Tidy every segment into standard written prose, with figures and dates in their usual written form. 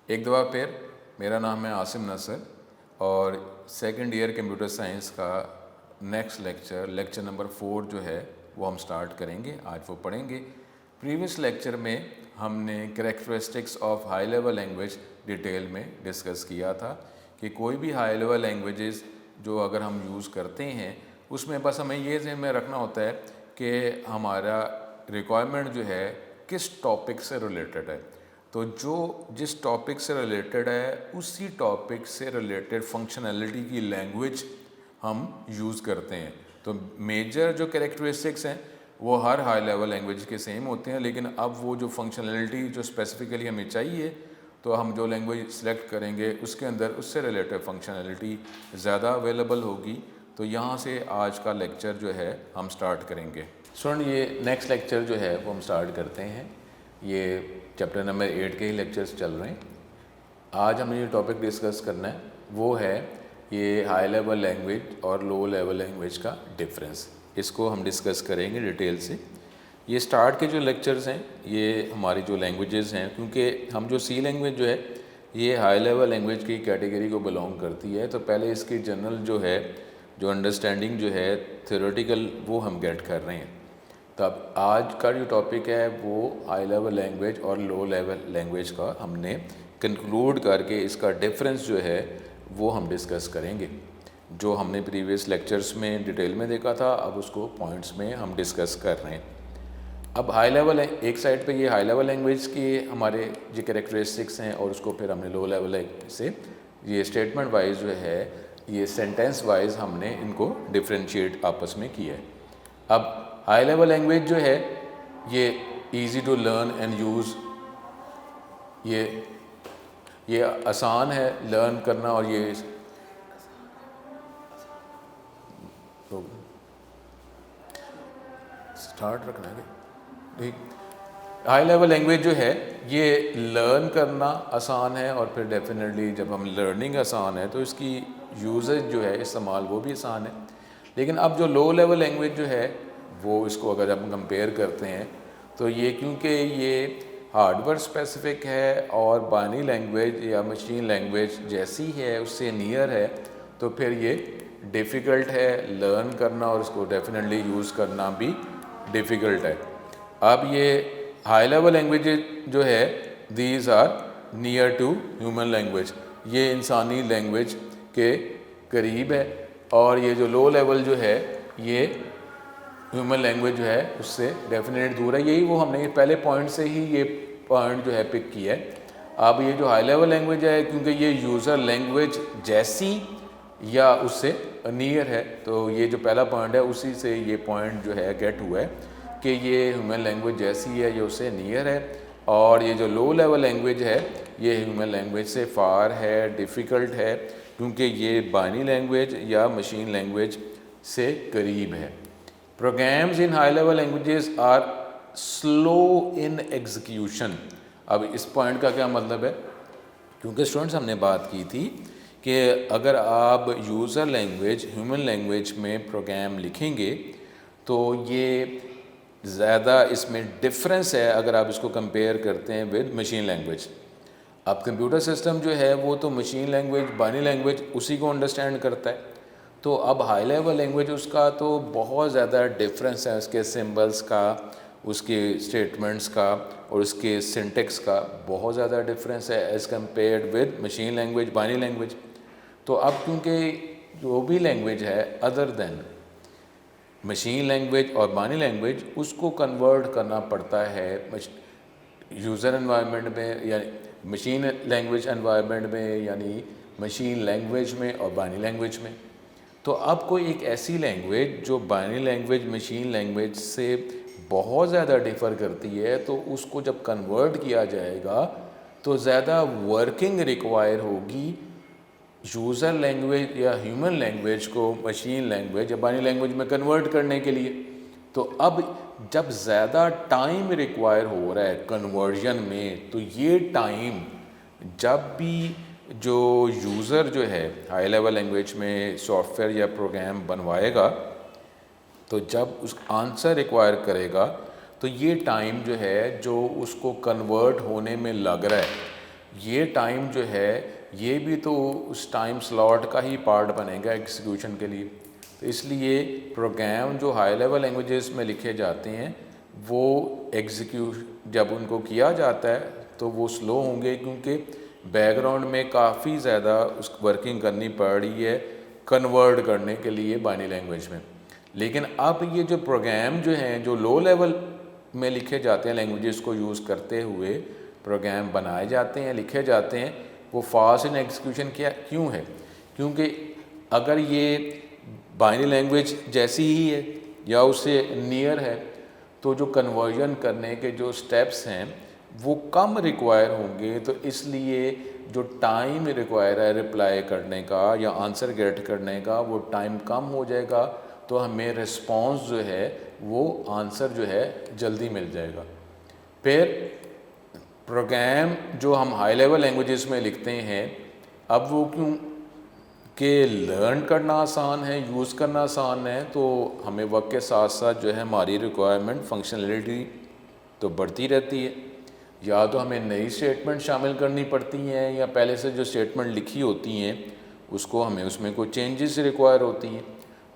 एक दफ़ा फिर मेरा नाम है आसिम नसर और सेकंड ईयर कंप्यूटर साइंस का नेक्स्ट लेक्चर नंबर 4 जो है वो हम स्टार्ट करेंगे। आज वो पढ़ेंगे। प्रीवियस लेक्चर में हमने characteristics of high level language detail में डिस्कस किया था कि कोई भी हाई लेवल लैंग्वेजेस जो अगर हम यूज़ करते हैं उसमें बस हमें ये ज़हन में रखना होता है कि हमारा रिक्वायरमेंट जो है किस टॉपिक से रिलेटेड है। तो जो जिस टॉपिक से रिलेटेड है उसी टॉपिक से रिलेटेड फंक्शनैलिटी की लैंग्वेज हम यूज़ करते हैं। तो मेजर जो कैरेक्टरिस्टिक्स हैं वो हर हाई लेवल लैंग्वेज के सेम होते हैं, लेकिन अब वो जो फंक्शनैलिटी जो स्पेसिफिकली हमें चाहिए तो हम जो लैंग्वेज सेलेक्ट करेंगे उसके अंदर उससे रिलेटेड फंक्शनैलिटी ज़्यादा अवेलेबल होगी। तो यहाँ से आज का लेक्चर जो है हम स्टार्ट करेंगे। स्टूडेंट, ये नेक्स्ट लेक्चर जो है वो हम स्टार्ट करते हैं। ये चैप्टर नंबर 8 के ही लेक्चर्स चल रहे हैं। आज हमें ये टॉपिक डिस्कस करना है वो है ये हाई लेवल लैंग्वेज और लो लेवल लैंग्वेज का डिफरेंस। इसको हम डिस्कस करेंगे डिटेल से। ये स्टार्ट के जो लेक्चर्स हैं ये हमारी जो लैंग्वेजेस हैं, क्योंकि हम जो सी लैंग्वेज जो है ये हाई लेवल लैंग्वेज की कैटेगरी को बिलोंग करती है, तो पहले इसकी जनरल जो है जो अंडरस्टैंडिंग जो है थ्योरेटिकल वो हम गेट कर रहे हैं। तब आज का जो टॉपिक है वो हाई लेवल लैंग्वेज और लो लेवल लैंग्वेज का हमने कंक्लूड करके इसका डिफरेंस जो है वो हम डिस्कस करेंगे। जो हमने प्रीवियस लेक्चर्स में डिटेल में देखा था अब उसको पॉइंट्स में हम डिस्कस कर रहे हैं। अब हाई लेवल एक साइड पे ये हाई लेवल लैंग्वेज के हमारे जो कैरेक्टरिस्टिक्स हैं और उसको फिर हमने लो लेवल से ये स्टेटमेंट वाइज जो है ये सेंटेंस वाइज हमने इनको डिफ्रेंशिएट आपस में किया है। अब हाई लेवल लैंग्वेज जो है ये easy to learn and use, ये आसान है लर्न करना और ये स्टार्ट रखना है। ठीक, हाई लेवल लैंग्वेज जो है ये लर्न करना आसान है और फिर डेफिनेटली जब हम लर्निंग आसान है तो इसकी यूजेज जो है इस्तेमाल वो भी आसान है। लेकिन अब जो लो लेवल लैंग्वेज जो है वो इसको अगर हम कंपेयर करते हैं तो ये क्योंकि ये हार्डवेयर स्पेसिफिक है और बाइनरी लैंग्वेज या मशीन लैंग्वेज जैसी है उससे नियर है, तो फिर ये डिफ़िकल्ट है लर्न करना और इसको डेफिनेटली यूज़ करना भी डिफ़िकल्ट है। अब ये हाई लेवल लैंग्वेज जो है these are near to human language, ये इंसानी लैंग्वेज के करीब है, और ये जो लो लेवल जो है ये ह्यूमन लैंग्वेज जो है उससे डेफिनेट दूर है। यही वो हमने पहले पॉइंट से ही ये पॉइंट जो है पिक किया है। अब ये जो हाई लेवल लैंग्वेज है क्योंकि ये यूज़र लैंग्वेज जैसी या उससे नियर है, तो ये जो पहला पॉइंट है उसी से ये पॉइंट जो है गेट हुआ है कि ये ह्यूमन लैंग्वेज जैसी है, ये उससे नियर है। और ये जो लो लेवल लैंग्वेज है ये ह्यूमन लैंग्वेज से फार है, डिफ़िकल्ट है, क्योंकि ये बाइनरी लैंग्वेज या मशीन लैंग्वेज से करीब है। Programs in high level languages are slow in execution. अब इस पॉइंट का क्या मतलब है, क्योंकि स्टूडेंट्स हमने बात की थी कि अगर आप यूज़र लैंग्वेज ह्यूमन लैंग्वेज में प्रोग्राम लिखेंगे तो ये ज़्यादा इसमें डिफरेंस है अगर आप इसको कंपेयर करते हैं विद मशीन लैंग्वेज। अब कंप्यूटर सिस्टम जो है वो तो मशीन लैंग्वेज बाइनरी लैंग्वेज उसी को अंडरस्टैंड करता है, तो अब हाई लेवल लैंग्वेज उसका तो बहुत ज़्यादा डिफरेंस है, उसके सिंबल्स का, उसके स्टेटमेंट्स का और उसके सिंटेक्स का बहुत ज़्यादा डिफरेंस है as compared with machine language binary language. तो अब क्योंकि जो भी लैंग्वेज है अदर देन मशीन लैंग्वेज और बाइनरी लैंग्वेज उसको कन्वर्ट करना पड़ता है यूज़र एनवायरनमेंट में या मशीन लैंग्वेज एनवायरनमेंट में, यानी मशीन लैंग्वेज में और बाइनरी लैंग्वेज में। तो अब कोई एक ऐसी लैंग्वेज जो बाइनरी लैंग्वेज मशीन लैंग्वेज से बहुत ज़्यादा डिफ़र करती है तो उसको जब कन्वर्ट किया जाएगा तो ज़्यादा वर्किंग रिक्वायर होगी यूज़र लैंग्वेज या ह्यूमन लैंग्वेज को मशीन लैंग्वेज या बाइनरी लैंग्वेज में कन्वर्ट करने के लिए। तो अब जब ज़्यादा टाइम रिक्वायर हो रहा है कन्वर्जन में, तो ये टाइम जब भी जो यूज़र जो है हाई लेवल लैंग्वेज में सॉफ्टवेयर या प्रोग्राम बनवाएगा तो जब उस आंसर रिक्वायर करेगा तो ये टाइम जो है जो उसको कन्वर्ट होने में लग रहा है ये टाइम जो है ये भी तो उस टाइम स्लॉट का ही पार्ट बनेगा एग्जीक्यूशन के लिए। तो इसलिए प्रोग्राम जो हाई लेवल लैंग्वेजेस में लिखे जाते हैं वो एग्जीक्यूट जब उनको किया जाता है तो वो स्लो होंगे, क्योंकि बैकग्राउंड में काफ़ी ज़्यादा उस वर्किंग करनी पड़ रही है कन्वर्ट करने के लिए बाइनरी लैंग्वेज में। लेकिन अब ये जो प्रोग्राम जो हैं जो लो लेवल में लिखे जाते हैं, लैंग्वेजेस को यूज़ करते हुए प्रोग्राम बनाए जाते हैं, लिखे जाते हैं, वो फास्ट इन एग्जीक्यूशन क्या क्यों है? क्योंकि अगर ये बाइनरी लैंग्वेज जैसी ही है या उससे नियर है तो जो कन्वर्जन करने के जो स्टेप्स हैं वो कम रिक्वायर होंगे। तो इसलिए जो टाइम रिक्वायर है रिप्लाई करने का या आंसर गेट करने का वो टाइम कम हो जाएगा, तो हमें रिस्पॉन्स जो है वो आंसर जो है जल्दी मिल जाएगा। फिर प्रोग्राम जो हम हाई लेवल लैंग्वेजेस में लिखते हैं, अब वो क्यों कि लर्न करना आसान है, यूज़ करना आसान है, तो हमें वक्त के साथ साथ जो है हमारी रिक्वायरमेंट फंक्शनलिटी तो बढ़ती रहती है। या तो हमें नई स्टेटमेंट शामिल करनी पड़ती हैं या पहले से जो स्टेटमेंट लिखी होती हैं उसको हमें उसमें कोई चेंजेस रिक्वायर होती हैं।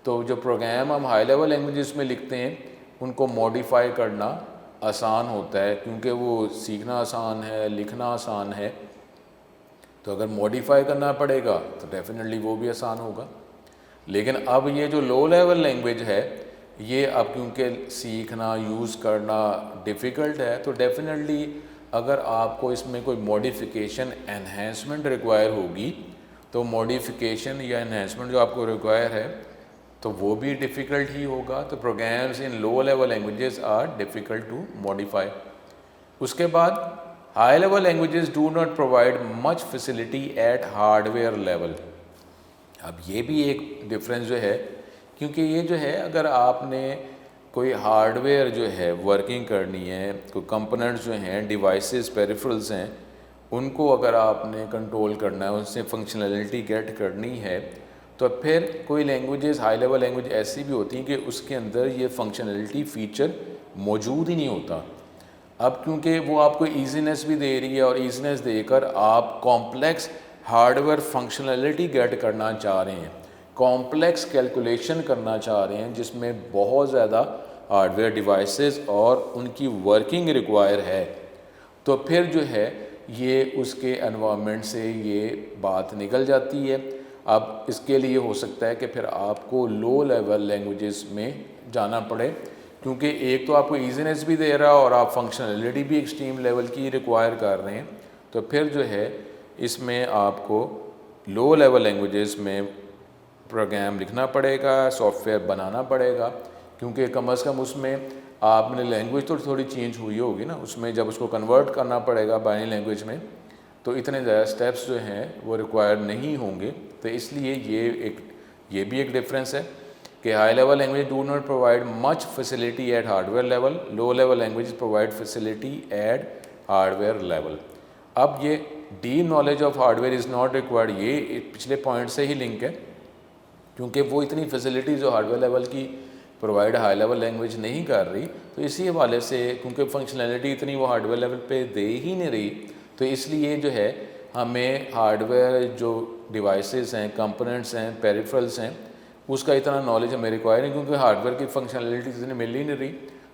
तो जो प्रोग्राम हम हाई लेवल लैंग्वेजेस में लिखते हैं उनको मॉडिफाई करना आसान होता है, क्योंकि वो सीखना आसान है, लिखना आसान है। तो अगर मॉडिफाई करना पड़ेगा तो डेफिनेटली वो भी आसान होगा। लेकिन अब ये जो लो लेवल लैंग्वेज है ये अब क्योंकि सीखना यूज़ करना डिफ़िकल्ट है, तो डेफिनेटली अगर आपको इसमें कोई मॉडिफिकेशन एनहेंसमेंट रिक्वायर होगी तो मॉडिफिकेशन या एनहेंसमेंट जो आपको रिक्वायर है तो वो भी डिफ़िकल्ट ही होगा। तो programs in low level languages are difficult to modify. उसके बाद high level languages do not provide much facility at hardware level. अब ये भी एक डिफरेंस जो है, क्योंकि ये जो है अगर आपने कोई हार्डवेयर जो है वर्किंग करनी है, कोई कंपोनेंट्स जो हैं, डिवाइसेस, पेरिफेरल्स हैं, उनको अगर आपने कंट्रोल करना है, उनसे फंक्शनैलिटी गेट करनी है, तो फिर कोई लैंग्वेजेस हाई लेवल लैंग्वेज ऐसी भी होती हैं कि उसके अंदर ये फंक्शनैलिटी फ़ीचर मौजूद ही नहीं होता। अब क्योंकि वो आपको ईजीनेस भी दे रही है और ईजीनेस देकर आप कॉम्प्लेक्स हार्डवेयर फंक्शनैलिटी गेट करना चाह रहे हैं, कॉम्प्लेक्स कैलकुलेशन करना चाह रहे हैं जिसमें बहुत ज़्यादा हार्डवेयर डिवाइसेस और उनकी वर्किंग रिक्वायर है, तो फिर जो है ये उसके एनवायरनमेंट से ये बात निकल जाती है। अब इसके लिए हो सकता है कि फिर आपको लो लेवल लैंग्वेजेस में जाना पड़े, क्योंकि एक तो आपको ईजीनेस भी दे रहा है और आप फंक्शनैलिटी भी एक्सट्रीम लेवल की रिक्वायर कर रहे हैं, तो फिर जो है इसमें आपको लो लेवल लैंग्वेजेस में प्रोग्राम लिखना पड़ेगा, सॉफ्टवेयर बनाना पड़ेगा, क्योंकि कम से कम उसमें आपने लैंग्वेज तो थोड़ी चेंज हुई होगी ना, उसमें जब उसको कन्वर्ट करना पड़ेगा बाइनरी लैंग्वेज में तो इतने ज़्यादा स्टेप्स जो हैं वो रिक्वायर नहीं होंगे। तो इसलिए ये भी एक डिफरेंस है कि high level language do not provide much facility at hardware level, low level language provide facility at hardware level. अब ये deep knowledge of hardware is not required, ये पिछले पॉइंट से ही लिंक है, क्योंकि वो इतनी फैसिलिटी जो हार्डवेयर लेवल की प्रोवाइड हाई लेवल लैंग्वेज नहीं कर रही, तो इसी हवाले से क्योंकि फंक्शनैलिटी इतनी वो हार्डवेयर लेवल पे दे ही नहीं रही, तो इसलिए जो है हमें हार्डवेयर जो डिवाइसेस हैं, कंपोनेंट्स हैं, पेरिफेरल्स हैं, उसका इतना नॉलेज हमें रिक्वायर नहीं, क्योंकि हार्डवेयर की फंक्शनैलिटी इतनी मिल ही नहीं रही,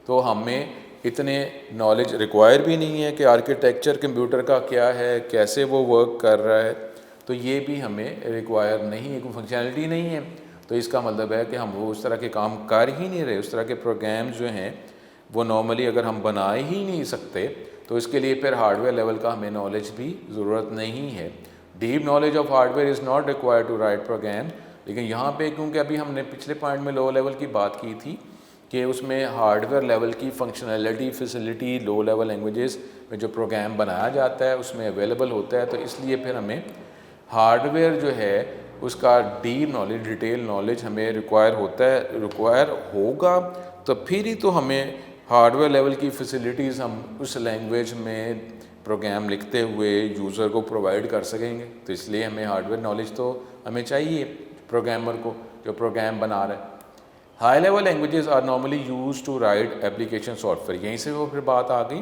तो हमें इतने नॉलेज रिक्वायर भी नहीं है कि आर्किटेक्चर कंप्यूटर का क्या है, कैसे वो वर्क कर रहा है, तो ये भी हमें रिक्वायर नहीं है, कोई फंक्शनैलिटी नहीं है। तो इसका मतलब है कि हम वो उस तरह के काम कर ही नहीं रहे, उस तरह के प्रोग्राम्स जो हैं वो नॉर्मली अगर हम बना ही नहीं सकते तो इसके लिए फिर हार्डवेयर लेवल का हमें नॉलेज भी ज़रूरत नहीं है। Deep knowledge of hardware is not required to write program. लेकिन यहाँ पे क्योंकि अभी हमने पिछले पॉइंट में लो लेवल की बात की थी कि उसमें हार्डवेयर लेवल की फंक्शनैलिटी फैसिलिटी लो लेवल लैंग्वेजेस में जो प्रोग्राम बनाया जाता है उसमें अवेलेबल होता है, तो इसलिए फिर हमें हार्डवेयर जो है उसका डीप नॉलेज, डिटेल नॉलेज हमें रिक्वायर होगा, तो फिर ही तो हमें हार्डवेयर लेवल की फैसिलिटीज़ हम उस लैंग्वेज में प्रोग्राम लिखते हुए यूज़र को प्रोवाइड कर सकेंगे। तो इसलिए हमें हार्डवेयर नॉलेज तो हमें चाहिए प्रोग्रामर को जो प्रोग्राम बना रहा है। High level languages are normally use to write application software. यहीं से वो फिर बात आ गई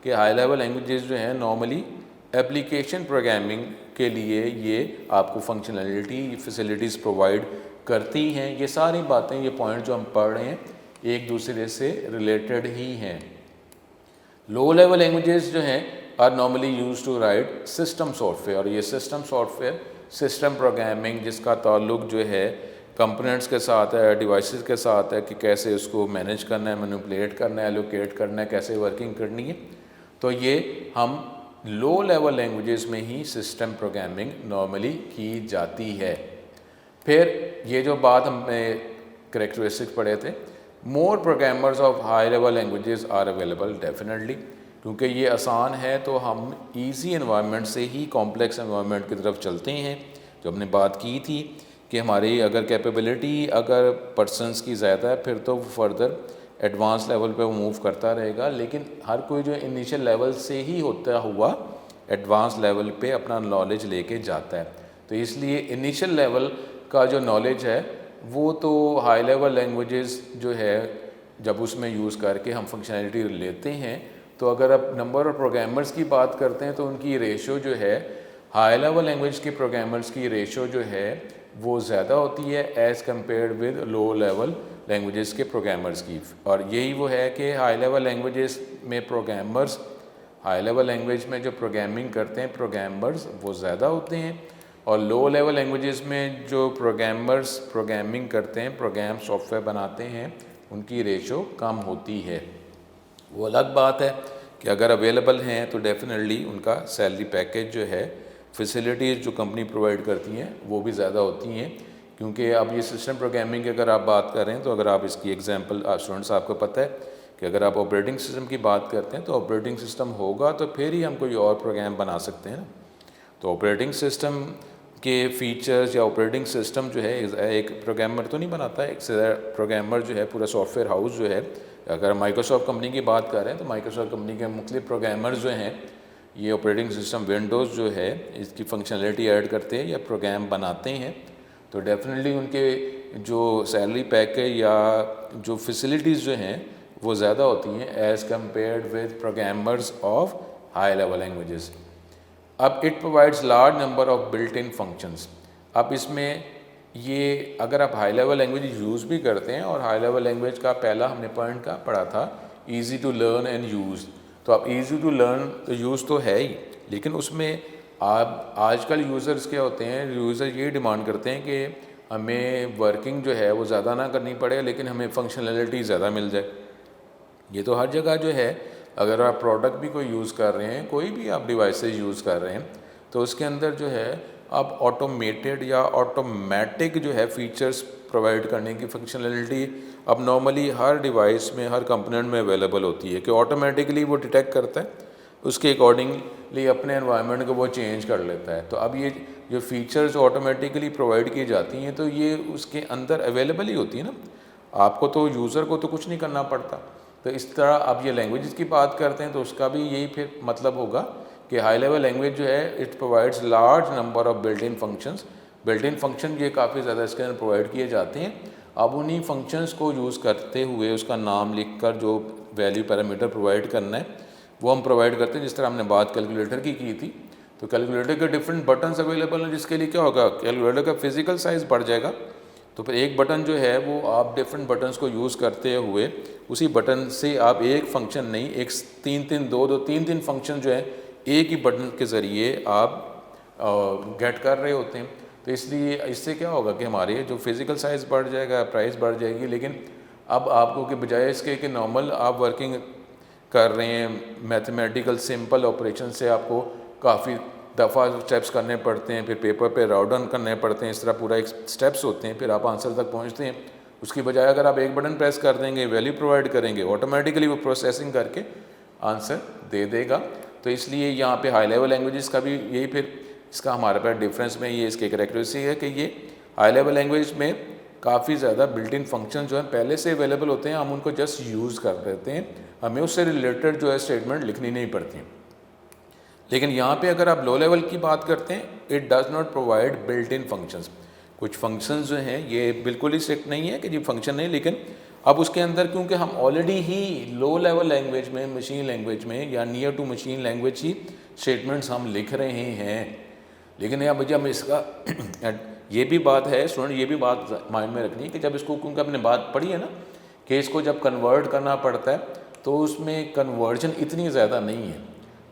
कि हाई लेवल लैंग्वेजेस जो हैं नॉर्मली एप्लीकेशन प्रोग्रामिंग के लिए ये आपको फंक्शनलिटी फैसिलिटीज़ प्रोवाइड करती हैं। ये सारी बातें, ये पॉइंट जो हम पढ़ रहे हैं एक दूसरे से रिलेटेड ही हैं। लो लेवल लैंग्वेजेस जो हैं are normally use to write system software, और ये सिस्टम सॉफ्टवेयर सिस्टम प्रोग्रामिंग जिसका ताल्लुक जो है कंपोनेंट्स के साथ है, डिवाइसेस के साथ है कि कैसे उसको मैनेज करना है, मैनिपुलेट करना है, एलोकेट करना है, कैसे वर्किंग करनी है। तो ये हम लो लेवल लैंग्वेजेस में ही सिस्टम प्रोग्रामिंग नॉर्मली की जाती है। फिर ये जो बात हमने करेक्टरिस्टिक्स पढ़े थे, more programmers of high level languages are available definitely, क्योंकि ये आसान है तो हम इजी एनवायरनमेंट से ही कॉम्प्लेक्स एनवायरनमेंट की तरफ चलते हैं। जो हमने बात की थी कि हमारी अगर कैपेबिलिटी अगर पर्सनस की ज़्यादा है फिर तो फर्दर एडवांस लेवल पे वो मूव करता रहेगा, लेकिन हर कोई जो इनिशियल लेवल से ही होता हुआ एडवांस लेवल पे अपना नॉलेज लेके जाता है। तो इसलिए इनिशियल लेवल का जो नॉलेज है वो तो हाई लेवल लैंग्वेजेस जो है जब उसमें यूज़ करके हम फंक्शनैलिटी लेते हैं, तो अगर आप नंबर ऑफ प्रोग्रामर्स की बात करते हैं तो उनकी रेशो जो है हाई लेवल लैंग्वेज के प्रोग्रामर्स की रेशो जो है वो ज़्यादा होती है as compared with low level languages के प्रोग्रामर्स की। और यही वो है कि हाई लेवल लैंग्वेजेस में प्रोग्रामर्स, हाई लेवल लैंग्वेज में जो प्रोग्रामिंग करते हैं प्रोग्रामर्स वो ज़्यादा होते हैं, और लो लेवल लैंग्वेजेस में जो प्रोग्रामर्स प्रोग्रामिंग करते हैं, प्रोग्राम सॉफ्टवेयर बनाते हैं, उनकी रेशो कम होती है। वो अलग बात है कि अगर अवेलेबल हैं तो डेफिनेटली उनका सैलरी पैकेज जो है, फैसिलिटीज़ जो कंपनी प्रोवाइड करती हैं वो भी ज़्यादा होती हैं। क्योंकि अब ये सिस्टम प्रोग्रामिंग की अगर आप बात कर रहे हैं तो अगर आप इसकी एग्जांपल स्टूडेंट्स आपको पता है कि अगर आप ऑपरेटिंग सिस्टम की बात करते हैं तो ऑपरेटिंग सिस्टम होगा तो फिर ही हम कोई और प्रोग्राम बना सकते हैं ना। तो ऑपरेटिंग सिस्टम के फीचर्स या ऑपरेटिंग सिस्टम जो है एक प्रोग्रामर तो नहीं बनाता है, एक प्रोग्रामर जो है पूरा सॉफ्टवेयर हाउस जो है, अगर माइक्रोसॉफ्ट कंपनी की बात कर रहे हैं तो माइक्रोसॉफ्ट कंपनी के मुख्तलिफ प्रोग्रामर्स जो हैं ये ऑपरेटिंग सिस्टम विंडोज़ जो है इसकी फंक्शनलिटी ऐड करते हैं या प्रोग्राम बनाते हैं। तो डेफिनेटली उनके जो सैलरी पैकेज या जो फैसिलिटीज़ जो हैं वो ज़्यादा होती हैं as compared with programmers of high level languages. अब it provides large number of built in functions. अब इसमें ये अगर आप हाई लेवल लैंग्वेज यूज़ भी करते हैं, और हाई लेवल लैंग्वेज का पहला हमने पॉइंट का पढ़ा था easy to learn and use, तो अब ईज़ी टू लर्न तो यूज़ तो है ही, लेकिन उसमें आप आजकल यूज़र्स क्या होते हैं, यूज़र ये डिमांड करते हैं कि हमें वर्किंग जो है वो ज़्यादा ना करनी पड़े लेकिन हमें फंक्शनैलिटी ज़्यादा मिल जाए। ये तो हर जगह जो है, अगर आप प्रोडक्ट भी कोई यूज़ कर रहे हैं, कोई भी आप डिवाइसेस यूज़ कर रहे हैं, तो उसके अंदर जो है आप ऑटोमेटेड या ऑटोमेटिक जो है फीचर्स प्रोवाइड करने की फंक्शनैलिटी अब नॉर्मली हर डिवाइस में, हर कंपोनेंट में अवेलेबल होती है कि ऑटोमेटिकली वो डिटेक्ट करता है, उसके अकॉर्डिंगली अपने एनवायरनमेंट को वो चेंज कर लेता है। तो अब ये जो फीचर्स ऑटोमेटिकली प्रोवाइड की जाती हैं तो ये उसके अंदर अवेलेबल ही होती है ना, आपको तो यूज़र को तो कुछ नहीं करना पड़ता। तो इस तरह अब ये लैंग्वेजेस की बात करते हैं तो उसका भी यही फिर मतलब होगा कि हाई लेवल लैंग्वेज जो है it provides large number of built in functions. Built in function ये काफ़ी ज़्यादा इसके अंदर प्रोवाइड किए जाते हैं। अब उन्हीं फंक्शंस को यूज़ करते हुए उसका नाम लिखकर जो वैल्यू पैरामीटर प्रोवाइड करना है वो हम प्रोवाइड करते हैं। जिस तरह हमने बात कैलकुलेटर की थी, तो कैलकुलेटर के डिफरेंट बटन्स अवेलेबल हैं, जिसके लिए क्या होगा, कैलकुलेटर का फिजिकल साइज़ बढ़ जाएगा। तो फिर एक बटन जो है वो आप डिफरेंट बटन्स को यूज़ करते हुए उसी बटन से आप एक फंक्शन नहीं, एक तीन फंक्शन जो है एक ही बटन के ज़रिए आप गेट कर रहे होते हैं। तो इसलिए इससे क्या होगा कि हमारे जो फिज़िकल साइज़ बढ़ जाएगा, प्राइस बढ़ जाएगी, लेकिन अब आपको के बजाय इसके कि नॉर्मल आप वर्किंग कर रहे हैं मैथमेटिकल सिंपल ऑपरेशन से आपको काफ़ी दफ़ा स्टेप्स करने पड़ते हैं, फिर पेपर पे राउट डाउन करने पड़ते हैं, इस तरह पूरा एक स्टेप्स होते हैं, फिर आप आंसर तक पहुंचते हैं। उसकी बजाय अगर आप एक बटन प्रेस कर देंगे, वैल्यू प्रोवाइड करेंगे, ऑटोमेटिकली वो प्रोसेसिंग करके आंसर दे देगा। तो इसलिए यहाँ पे हाई लेवल लैंग्वेजेस का भी यही फिर इसका हमारे पास डिफरेंस में ये इसकी कैरेक्टरिस्टिक है कि ये हाई लेवल लैंग्वेज में काफ़ी ज़्यादा बिल्ट इन फंक्शन जो है पहले से अवेलेबल होते हैं, हम उनको जस्ट यूज़ कर देते हैं, हमें उससे रिलेटेड जो है स्टेटमेंट लिखनी नहीं पड़ती। लेकिन यहाँ पे अगर आप लो लेवल की बात करते हैं, it does not provide built in functions. कुछ फंक्शंस जो हैं ये बिल्कुल ही स्ट्रिक्ट नहीं है कि जी फंक्शन नहीं, लेकिन अब उसके अंदर क्योंकि हम ऑलरेडी ही लो लेवल लैंग्वेज में, मशीन लैंग्वेज में या नियर टू मशीन लैंग्वेज ही स्टेटमेंट्स हम लिख रहे हैं। लेकिन यहाँ जब इसका ये भी बात है स्टूडेंट, ये भी बात माइंड में रखनी है कि जब इसको, क्योंकि आपने बात पढ़ी है ना कि इसको जब कन्वर्ट करना पड़ता है तो उसमें कन्वर्जन इतनी ज़्यादा नहीं है।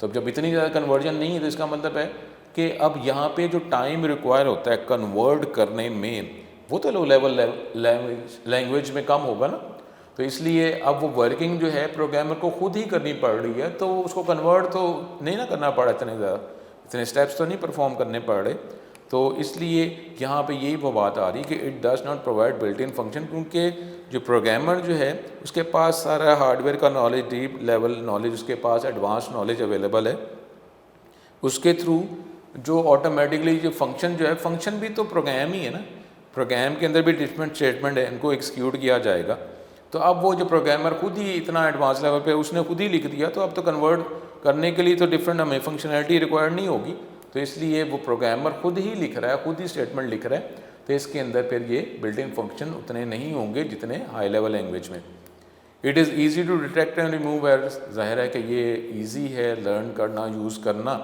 तो अब जब इतनी ज़्यादा कन्वर्जन नहीं है तो इसका मतलब है कि अब यहाँ पे जो टाइम रिक्वायर होता है कन्वर्ट करने में वो तो लो लेवल लैंग्वेज में कम होगा ना। तो इसलिए अब वो वर्किंग जो है प्रोग्रामर को खुद ही करनी पड़ रही है, तो उसको कन्वर्ट तो नहीं ना करना पड़ा, इतने स्टेप्स तो नहीं परफॉर्म करने पड़ रहे। तो इसलिए यहाँ पे यही वो बात आ रही कि it does not provide built in function, क्योंकि जो प्रोग्रामर जो है उसके पास सारा हार्डवेयर का नॉलेज, डीप लेवल नॉलेज, उसके पास एडवांस नॉलेज अवेलेबल है। उसके थ्रू जो ऑटोमेटिकली जो फंक्शन जो है, फंक्शन भी तो प्रोग्राम ही है ना, प्रोग्राम के अंदर भी डिफरेंट स्टेटमेंट है, इनको एक्सिक्यूट किया जाएगा। तो अब वो जो प्रोग्रामर खुद ही इतना एडवांस लेवल पे उसने खुद ही लिख दिया, तो अब तो कन्वर्ट करने के लिए तो डिफरेंट हमें फंक्शनैलिटी रिक्वायर्ड नहीं होगी। तो इसलिए वो प्रोग्रामर खुद ही लिख रहा है, खुद ही स्टेटमेंट लिख रहा है, तो इसके अंदर फिर ये बिल्ट इन फंक्शन उतने नहीं होंगे जितने हाई लेवल लैंग्वेज में। It is easy to detect and remove errors, जाहिर है कि ये ईजी है लर्न करना, यूज़ करना।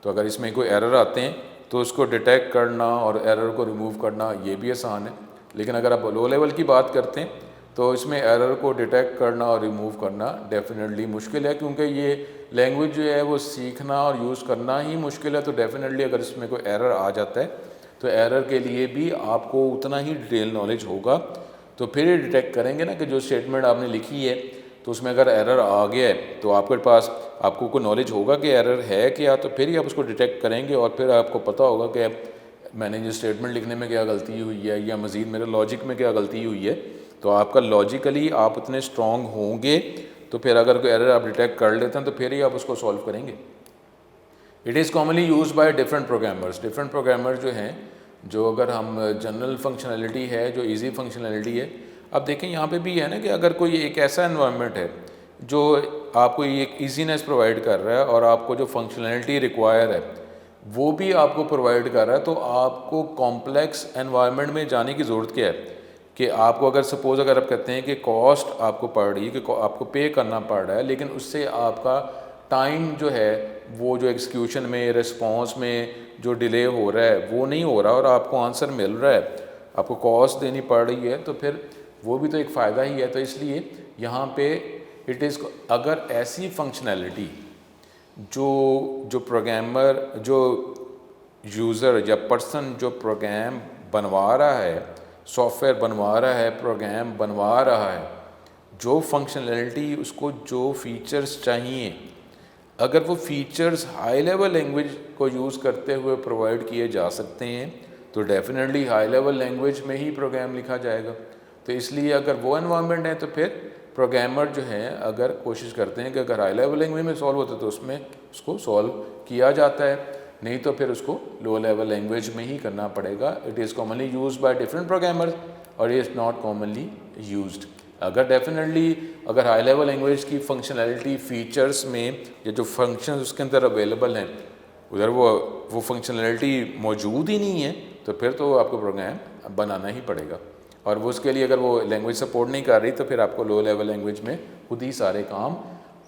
तो अगर इसमें कोई एरर आते हैं तो उसको डिटेक्ट करना और एरर को रिमूव करना ये भी आसान है। लेकिन अगर आप लो लेवल की बात करते हैं तो इसमें एरर को डिटेक्ट करना और रिमूव करना डेफिनेटली मुश्किल है, क्योंकि ये लैंग्वेज जो है वो सीखना और यूज़ करना ही मुश्किल है। तो डेफिनेटली अगर इसमें कोई एरर आ जाता है तो एरर के लिए भी आपको उतना ही डिटेल नॉलेज होगा, तो फिर ये डिटेक्ट करेंगे ना कि जो स्टेटमेंट आपने लिखी है तो उसमें अगर एरर आ गया है तो आपके पास आपको कोई नॉलेज होगा कि एरर है क्या, तो फिर ही आप उसको डिटेक्ट करेंगे और फिर आपको पता होगा कि मैंने जो स्टेटमेंट लिखने में क्या गलती हुई है या मज़ीद मेरे लॉजिक में क्या गलती हुई है। तो आपका लॉजिकली आप उतने स्ट्रॉन्ग होंगे तो फिर अगर कोई एरर आप डिटेक्ट कर लेते हैं तो फिर ही आप उसको सॉल्व करेंगे। It is commonly use by different programmers, different programmer जो हैं, जो अगर हम जनरल फंक्शनैलिटी है, जो इजी फंक्शनैलिटी है। अब देखें यहाँ पे भी है ना कि अगर कोई एक ऐसा एनवायरनमेंट है जो आपको एक ईजीनेस प्रोवाइड कर रहा है और आपको जो फंक्शनैलिटी रिक्वायर है वो भी आपको प्रोवाइड कर रहा है, तो आपको कॉम्प्लेक्स एनवायरनमेंट में जाने की ज़रूरत क्या है कि आपको अगर सपोज़ अगर आप कहते हैं कि कॉस्ट आपको पड़ रही है कि आपको पे करना पड़ रहा है, लेकिन उससे आपका टाइम जो है वो जो एग्जीक्यूशन में, रिस्पॉन्स में जो डिले हो रहा है वो नहीं हो रहा और आपको आंसर मिल रहा है, आपको कॉस्ट देनी पड़ रही है, तो फिर वो भी तो एक फ़ायदा ही है। तो इसलिए यहाँ पे इट इज़, अगर ऐसी फंक्शनैलिटी जो प्रोग्रामर, जो यूज़र या पर्सन जो प्रोग्राम बनवा रहा है, सॉफ्टवेयर बनवा रहा है, प्रोग्राम बनवा रहा है, जो फंक्शनैलिटी उसको जो फीचर्स चाहिए, अगर वो फीचर्स हाई लेवल लैंग्वेज को यूज़ करते हुए प्रोवाइड किए जा सकते हैं तो डेफिनेटली हाई लेवल लैंग्वेज में ही प्रोग्राम लिखा जाएगा। तो इसलिए अगर वो एनवायरनमेंट है तो फिर प्रोग्रामर जो हैं अगर कोशिश करते हैं कि अगर हाई लेवल लैंग्वेज में सॉल्व होता है तो उसमें उसको सॉल्व किया जाता है, नहीं तो फिर उसको लो लेवल लैंग्वेज में ही करना पड़ेगा। It is commonly used by different programmers और इज़ नॉट कॉमनली यूज्ड। अगर डेफिनेटली अगर हाई लेवल लैंग्वेज की फंक्शनैलिटी फीचर्स में या जो फंक्शंस उसके अंदर अवेलेबल हैं उधर वो फंक्शनैलिटी मौजूद ही नहीं है तो फिर तो आपको प्रोग्राम बनाना ही पड़ेगा। और वो उसके लिए अगर वो लैंग्वेज सपोर्ट नहीं कर रही तो फिर आपको लो लेवल लैंग्वेज में खुद ही सारे काम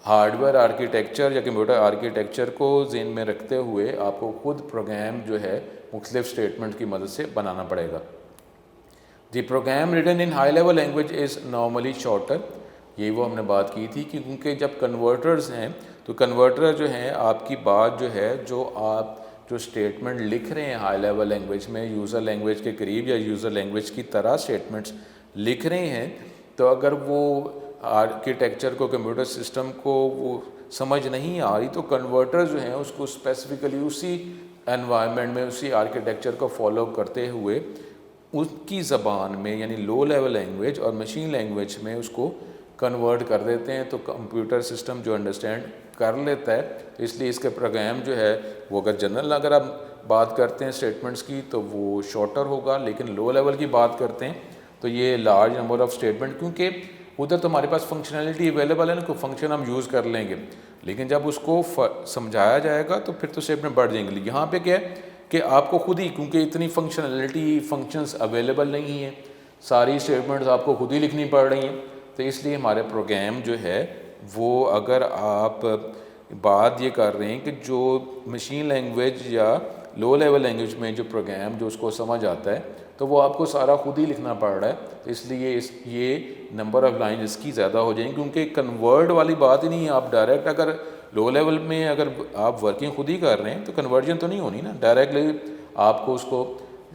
हार्डवेयर आर्किटेक्चर या कंप्यूटर आर्किटेक्चर को ज़हन में रखते हुए आपको खुद प्रोग्राम जो है मुख्तलिफ स्टेटमेंट की मदद से बनाना पड़ेगा। The program written in high level language is normally shorter, यही वो हमने बात की थी कि क्योंकि जब कन्वर्टर्स हैं तो कन्वर्टर जो हैं आपकी बात जो है, जो आप जो स्टेटमेंट लिख रहे हैं हाई लेवल लैंग्वेज में, यूज़र लैंग्वेज के करीब या यूज़र लैंग्वेज की तरह स्टेटमेंट्स लिख रहे हैं, तो अगर वो आर्किटेक्चर को, कंप्यूटर सिस्टम को वो समझ नहीं आ रही तो कन्वर्टर जो हैं उसको स्पेसिफिकली उसी एनवायरनमेंट में, उसी आर्किटेक्चर को फॉलो करते हुए उसकी ज़बान में यानी लो लेवल लैंग्वेज और मशीन लैंग्वेज में उसको कन्वर्ट कर देते हैं। तो कंप्यूटर सिस्टम जो अंडरस्टैंड कर लेता है, तो इसलिए इसके प्रोग्राम जो है वो अगर जनरल अगर आप बात करते हैं स्टेटमेंट्स की तो वो शॉर्टर होगा, लेकिन लो लेवल की बात करते हैं तो ये लार्ज नंबर ऑफ़ स्टेटमेंट, क्योंकि उधर तो हमारे पास फंक्शनैलिटी अवेलेबल है ना, कोई फंक्शन हम यूज़ कर लेंगे, लेकिन जब उसको समझाया जाएगा तो फिर तो स्टेटमेंट बढ़ जाएंगे। यहाँ पे क्या है कि आपको खुद ही, क्योंकि इतनी फंक्शनैलिटी फंक्शंस अवेलेबल नहीं है, सारी स्टेटमेंट्स आपको खुद ही लिखनी पड़ रही हैं, तो इसलिए हमारे प्रोग्राम जो है वो अगर आप बात ये कर रहे हैं कि जो मशीन लैंग्वेज या लो लेवल लैंग्वेज में जो प्रोग्राम जो उसको समझ आता है तो वो आपको सारा खुद ही लिखना पड़ रहा है, तो इसलिए ये नंबर ऑफ़ लाइन इसकी ज़्यादा हो जाएंगी, क्योंकि कन्वर्ट वाली बात ही नहीं है। आप डायरेक्ट अगर लो लेवल में अगर आप वर्किंग खुद ही कर रहे हैं तो कन्वर्जन तो नहीं होनी ना, डायरेक्टली आपको उसको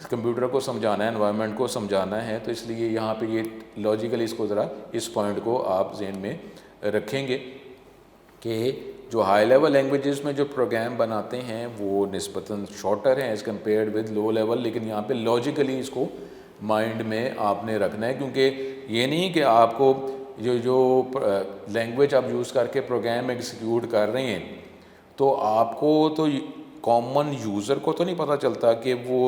कंप्यूटर को समझाना है, एनवायरनमेंट को समझाना है। तो इसलिए यहाँ पे ये लॉजिकली इसको ज़रा इस पॉइंट को आप जहन में रखेंगे कि जो हाई लेवल लैंग्वेजेस में जो प्रोग्राम बनाते हैं वो निस्बतन शॉर्टर हैं as compare with low level, लेकिन यहाँ पे लॉजिकली इसको माइंड में आपने रखना है, क्योंकि ये नहीं कि आपको जो लैंग्वेज आप यूज़ करके प्रोग्राम एग्जीक्यूट कर रहे हैं तो आपको तो कॉमन यूज़र को तो नहीं पता चलता कि वो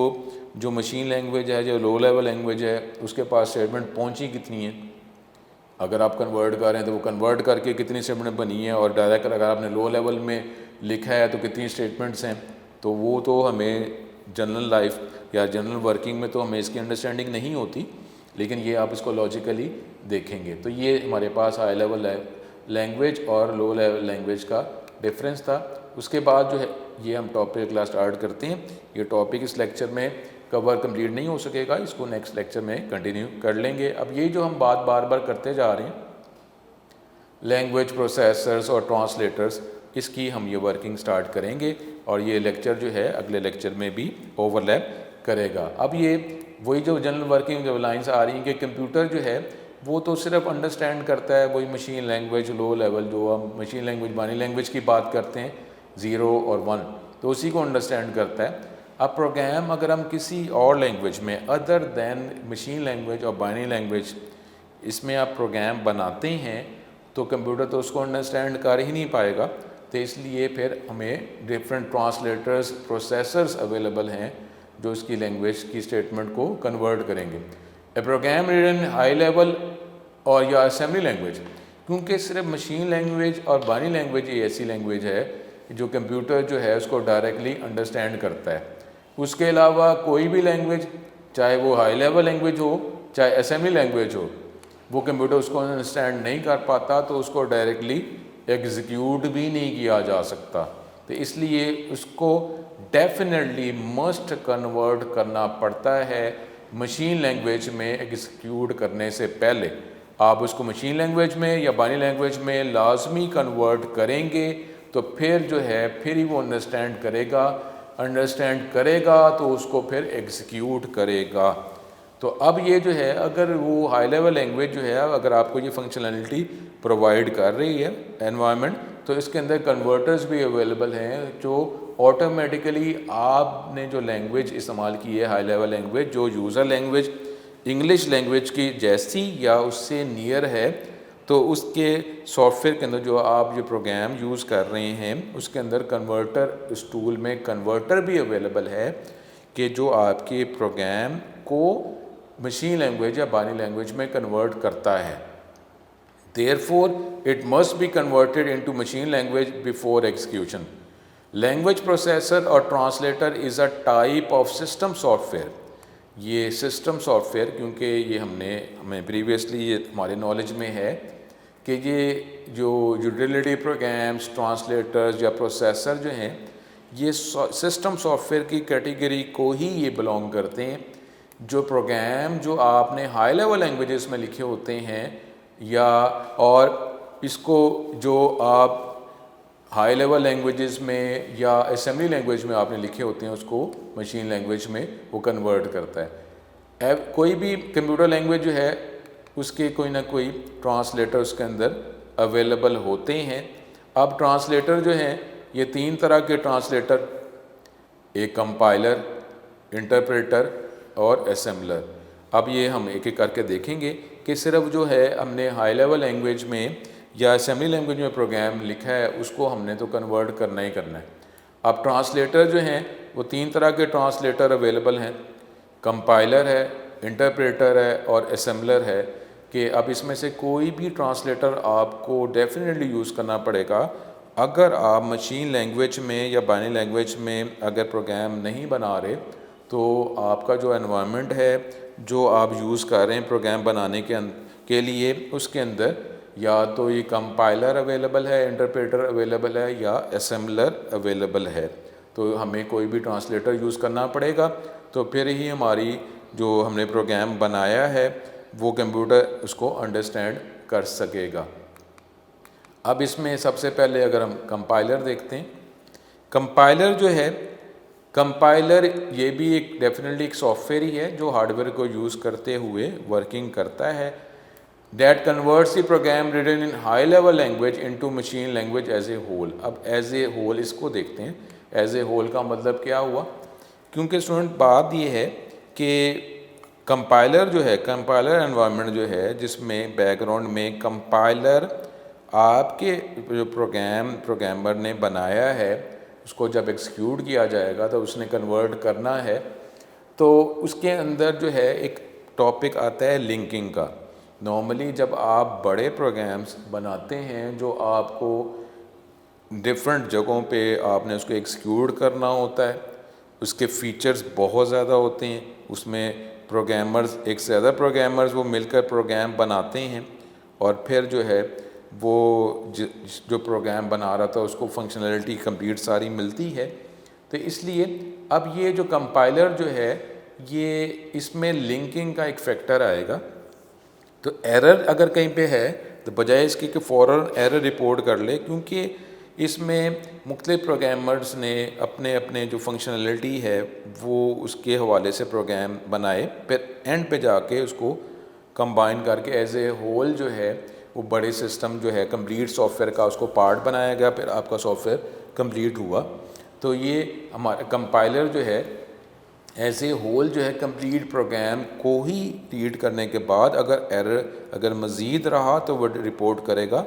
जो मशीन लैंग्वेज है, जो लो लेवल लैंग्वेज है, उसके पास स्टेटमेंट पहुँची कितनी है। अगर आप कन्वर्ट कर रहे हैं तो वो कन्वर्ट करके कितनी स्टेटमेंट बनी है, और डायरेक्ट अगर आपने लो लेवल में लिखा है तो कितनी स्टेटमेंट्स हैं। तो वो तो हमें जनरल लाइफ या जनरल वर्किंग में तो हमें इसकी अंडरस्टैंडिंग नहीं होती, लेकिन ये आप इसको लॉजिकली देखेंगे। तो ये हमारे पास हाई लेवल लैंग्वेज और लो लेवल लैंग्वेज का डिफरेंस था। उसके बाद जो है ये हम टॉपिक क्लास स्टार्ट करते हैं। ये टॉपिक इस लेक्चर में कवर कंप्लीट नहीं हो सकेगा, इसको नेक्स्ट लेक्चर में कंटिन्यू कर लेंगे। अब ये जो हम बात बार बार करते जा रहे हैं लैंग्वेज प्रोसेसर्स और ट्रांसलेटर्स, इसकी हम ये वर्किंग स्टार्ट करेंगे और ये लेक्चर जो है अगले लेक्चर में भी ओवरलैप करेगा। अब ये वही जो जनरल वर्किंग जो लाइंस आ रही हैं कि कंप्यूटर जो है वो तो सिर्फ अंडरस्टैंड करता है वही मशीन लैंग्वेज लो लेवल, जो हम मशीन लैंग्वेज बाइनरी लैंग्वेज की बात करते हैं 0 और 1, तो उसी को अंडरस्टैंड करता है। अब प्रोग्राम अगर हम किसी और लैंग्वेज में अदर दैन मशीन लैंग्वेज और बाइनरी लैंग्वेज इसमें आप प्रोग्राम बनाते हैं तो कंप्यूटर तो उसको अंडरस्टैंड कर ही नहीं पाएगा। तो इसलिए फिर हमें डिफरेंट ट्रांसलेटर्स प्रोसेसर्स अवेलेबल हैं जो इसकी लैंग्वेज की स्टेटमेंट को कन्वर्ट करेंगे। ए प्रोग्राम रिटन हाई लेवल और या असेंबली लैंग्वेज, क्योंकि सिर्फ मशीन लैंग्वेज और बाइनरी लैंग्वेज ये ऐसी लैंग्वेज है जो कंप्यूटर जो है उसको डायरेक्टली अंडरस्टैंड करता है। उसके अलावा कोई भी लैंग्वेज, चाहे वो हाई लेवल लैंग्वेज हो चाहे असेंबली लैंग्वेज हो, वो कंप्यूटर उसको अंडरस्टैंड नहीं कर पाता, तो उसको डायरेक्टली एग्जीक्यूट भी नहीं किया जा सकता। तो इसलिए उसको डेफिनेटली मस्ट कन्वर्ट करना पड़ता है मशीन लैंग्वेज में एग्जीक्यूट करने से पहले। आप उसको मशीन लैंग्वेज में या बाइनरी लैंग्वेज में लाजमी कन्वर्ट करेंगे तो फिर जो है फिर ही वो अंडरस्टैंड करेगा तो उसको फिर एग्जीक्यूट करेगा। तो अब ये जो है अगर वो हाई लेवल लैंग्वेज जो है अगर आपको ये फंक्शनैलिटी प्रोवाइड कर रही है एनवायरनमेंट, तो इसके अंदर कन्वर्टर्स भी अवेलेबल हैं जो ऑटोमेटिकली आपने जो लैंग्वेज इस्तेमाल की है हाई लेवल लैंग्वेज, जो यूज़र लैंग्वेज इंग्लिश लैंग्वेज की जैसी या उससे नियर है, तो उसके सॉफ्टवेयर के अंदर जो आप ये प्रोग्राम यूज़ कर रहे हैं उसके अंदर कन्वर्टर, इस टूल में कन्वर्टर भी अवेलेबल है कि जो आपके प्रोग्राम को मशीन लैंग्वेज या बाइनरी लैंग्वेज में कन्वर्ट करता है। Therefore it must be converted into machine language before execution. Language processor और translator is a type of system software. ये सिस्टम सॉफ्टवेयर, क्योंकि ये हमें प्रीवियसली ये हमारे नॉलेज में है कि ये जो यूटिलिटी प्रोग्राम्स, ट्रांसलेटर्स या प्रोसेसर जो हैं ये सिस्टम सॉफ्टवेयर की कैटेगरी को ही ये बिलोंग करते हैं। जो प्रोग्राम जो आपने हाई लेवल लैंग्वेजेस में लिखे होते हैं या और इसको जो आप हाई लेवल लैंग्वेजेस में या असेंबली लैंग्वेज में आपने लिखे होते हैं उसको मशीन लैंग्वेज में वो कन्वर्ट करता है। कोई भी कंप्यूटर लैंग्वेज जो है उसके कोई ना कोई ट्रांसलेटर उसके अंदर अवेलेबल होते हैं। अब ट्रांसलेटर जो हैं ये 3 तरह के ट्रांसलेटर, एक कंपाइलर, इंटरप्रेटर और असेंबलर। अब ये हम एक एक करके देखेंगे कि सिर्फ जो है हमने हाई लेवल लैंग्वेज में या असेंबली लैंग्वेज में प्रोग्राम लिखा है उसको हमने तो कन्वर्ट करना ही करना है। अब ट्रांसलेटर जो हैं वो 3 तरह के ट्रांसलेटर अवेलेबल हैं, कंपाइलर है, इंटरप्रेटर है और असेंबलर है। कि अब इसमें से कोई भी ट्रांसलेटर आपको डेफिनेटली यूज़ करना पड़ेगा अगर आप मशीन लैंग्वेज में या बाइनरी लैंग्वेज में अगर प्रोग्राम नहीं बना रहे, तो आपका जो एनवायरनमेंट है जो आप यूज़ कर रहे हैं प्रोग्राम बनाने के लिए उसके अंदर या तो ये कंपाइलर अवेलेबल है, इंटरप्रेटर अवेलेबल है या असेंबलर अवेलेबल है। तो हमें कोई भी ट्रांसलेटर यूज़ करना पड़ेगा, तो फिर ही हमारी जो हमने प्रोग्राम बनाया है वो कंप्यूटर उसको अंडरस्टैंड कर सकेगा। अब इसमें सबसे पहले अगर हम कंपाइलर देखते हैं, कंपाइलर जो है, कंपाइलर ये भी एक डेफिनेटली एक सॉफ्टवेयर ही है जो हार्डवेयर को यूज़ करते हुए वर्किंग करता है। That converts the program written in high level language into machine language as a whole. अब एज ए होल इसको देखते हैं। एज ए होल का मतलब क्या हुआ, क्योंकि स्टूडेंट बात ये है कि कंपाइलर जो है, कंपाइलर एनवायरनमेंट जो है जिसमें बैकग्राउंड में कंपाइलर आपके जो प्रोग्रामर ने बनाया है उसको जब एक्सिक्यूट किया जाएगा तो उसने कन्वर्ट करना है, तो उसके अंदर जो है एक टॉपिक आता है लिंकिंग का। नॉर्मली जब आप बड़े प्रोग्राम्स बनाते हैं जो आपको डिफरेंट जगहों पे आपने उसको एक्सिक्यूट करना होता है, उसके फीचर्स बहुत ज़्यादा होते हैं, उसमें प्रोग्रामर्स एक से ज़्यादा प्रोग्रामर्स वो मिलकर प्रोग्राम बनाते हैं और फिर जो है वो जो प्रोग्राम बना रहा था उसको फंक्शनैलिटी कंप्लीट सारी मिलती है। तो इसलिए अब ये जो कंपाइलर जो है ये इसमें लिंकिंग का एक फैक्टर आएगा। तो एरर अगर कहीं पे है तो बजाय इसके कि फ़ौरन एरर रिपोर्ट कर ले, क्योंकि इसमें मुख्तलिफ प्रोग्रामर्स ने अपने अपने जो फंक्शनैलिटी है वो उसके हवाले से प्रोग्राम बनाए, फिर एंड पे जाके उसको कंबाइन करके एज ए होल जो है वो बड़े सिस्टम जो है कंप्लीट सॉफ्टवेयर का उसको पार्ट बनाया गया, फिर आपका सॉफ्टवेयर कंप्लीट हुआ। तो ये हमारा कंपाइलर जो है एज ए होल जो है कंप्लीट प्रोग्राम को ही रीड करने के बाद अगर एरर अगर मज़ीद रहा तो वो रिपोर्ट करेगा,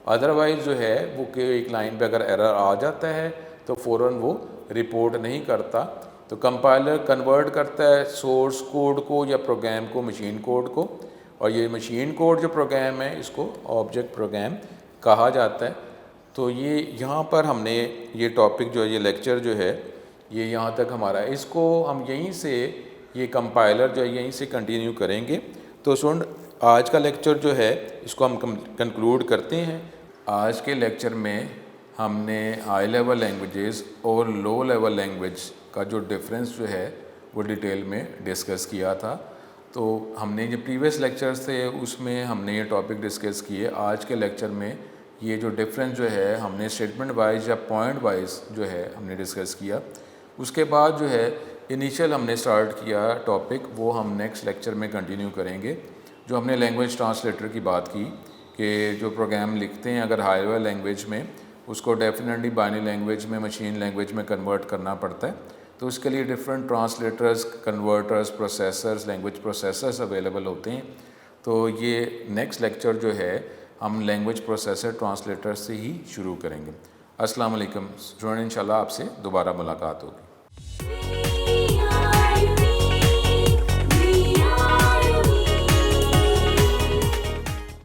अदरवाइज़ जो है वो कि एक लाइन पे अगर एरर आ जाता है तो फ़ौरन वो रिपोर्ट नहीं करता। तो कंपाइलर कन्वर्ट करता है सोर्स कोड को या प्रोग्राम को मशीन कोड को, और ये मशीन कोड जो प्रोग्राम है इसको ऑब्जेक्ट प्रोग्राम कहा जाता है। तो ये यहाँ पर हमने ये टॉपिक जो है ये लेक्चर जो है ये यहाँ तक हमारा, इसको हम यहीं से ये कंपाइलर जो है यहीं से कंटिन्यू करेंगे। तो स्टूडेंट आज का लेक्चर जो है इसको हम कंक्लूड करते हैं। आज के लेक्चर में हमने हाई लेवल लैंग्वेजेस और लो लेवल लैंग्वेज का जो डिफरेंस जो है वो डिटेल में डिस्कस किया था। तो हमने जो प्रीवियस लेक्चर्स थे उसमें हमने ये टॉपिक डिस्कस किए। आज के लेक्चर में ये जो डिफरेंस जो है हमने स्टेटमेंट वाइज या पॉइंट वाइज जो है हमने डिस्कस किया। उसके बाद जो है इनिशियल हमने स्टार्ट किया टॉपिक, वो हम नेक्स्ट लेक्चर में कंटिन्यू करेंगे। जो हमने लैंग्वेज ट्रांसलेटर की बात की कि जो प्रोग्राम लिखते हैं अगर हाई लेवल लैंग्वेज में उसको डेफिनेटली बाइनरी लैंग्वेज में मशीन लैंग्वेज में कन्वर्ट करना पड़ता है, तो उसके लिए different translators, converters, processors, language processors available होते हैं। तो ये नेक्स्ट लेक्चर जो है हम लैंग्वेज प्रोसेसर ट्रांसलेटर से ही शुरू करेंगे। अस्सलाम वालेकुम स्टूडेंट, इंशाल्लाह आपसे दोबारा मुलाकात होगी।